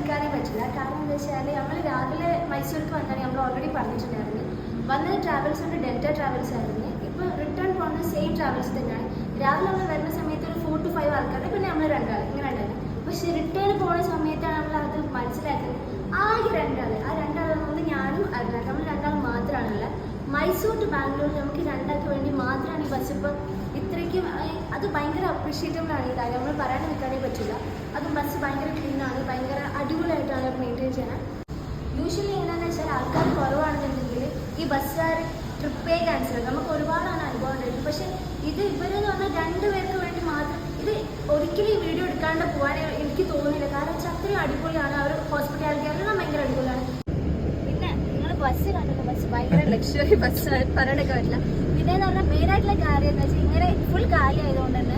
നിൽക്കാനേ പറ്റില്ല. കാരണം എന്താ വെച്ചാൽ നമ്മൾ രാവിലെ മൈസൂർക്ക് വന്നാണ്, നമ്മൾ ഓൾറെഡി പറഞ്ഞിട്ടുണ്ടായിരുന്നു. വന്നത് ട്രാവൽസ് കൊണ്ട് ഡെൽറ്റ ട്രാവൽസ് ആയിരുന്നു. ഇപ്പോൾ റിട്ടേൺ പോകുന്നത് സെയിം ട്രാവൽസ് തന്നെയാണ്. രാവിലെ നമ്മൾ വരുന്ന സമയത്ത് ഒരു 4 to 5 ആൾക്കാർ, പിന്നെ നമ്മൾ 2 ആൾ ഇങ്ങനെ ഉണ്ടായിരുന്നു. പക്ഷേ റിട്ടേൺ പോകുന്ന സമയത്താണ് നമ്മൾ അത് മനസ്സിലാക്കുന്നത് ആകെ 2 ആൾ. ആ 2 ആൾ നമ്മൾ ഞാനും അരുണാണ്, നമ്മൾ 2 ആൾ മാത്രമാണുള്ളത്. മൈസൂർ ടു ബാംഗ്ലൂർ നമുക്ക് 2 ആൾക്ക് വേണ്ടി മാത്രമാണ് ഈ ബസ്. ഇപ്പം ഇത്രയ്ക്കും അത് ഭയങ്കര അപ്രീഷിയേറ്റബിൾ ആണ് ഈ കാര്യം, നമ്മൾ പറയാൻ നിൽക്കാനേ പറ്റില്ല. അതും ബസ് ഭയങ്കര ക്ലീനാണ്, ഭയങ്കര അടിപൊളിയായിട്ടാണ് മെയിൻറ്റെയിൻ ചെയ്യാൻ. യൂഷ്വലി എങ്ങനെയാണെന്ന് വെച്ചാൽ ആൾക്കാർ കുറവാണെന്നുണ്ടെങ്കിൽ ഈ ബസ്സുകാർ ട്രിപ്പേ ക്യാൻസൽ ചെയ്യും. നമുക്ക് ഒരുപാടാണ് അനുഭവം ഉണ്ടായിരുന്നു. പക്ഷേ ഇത് ഇവരെന്ന് പറഞ്ഞാൽ 2 പേർക്ക് വേണ്ടി മാത്രം. ഇത് ഒരിക്കലും ഈ വീഡിയോ എടുക്കാണ്ട് പോകാനേ എനിക്ക് തോന്നുന്നില്ല. കാരണം വെച്ചാൽ അത്രയും അടിപൊളിയാണ്. അവർ ഹോസ്പിറ്റാലിറ്റി എല്ലാം ഭയങ്കര അടിപൊളിയാണ്. പിന്നെ നിങ്ങൾ ബസ് കണ്ടല്ലോ, ബസ് ഭയങ്കര ലക്ഷറി ബസ്സാണ്, പറയാനൊക്കെ പറ്റില്ല. പിന്നെ എന്ന് പറഞ്ഞാൽ മെയിനായിട്ടുള്ള കാര്യം എന്താ വെച്ചാൽ ഇങ്ങനെ ഫുൾ കാലി ആയതുകൊണ്ട് തന്നെ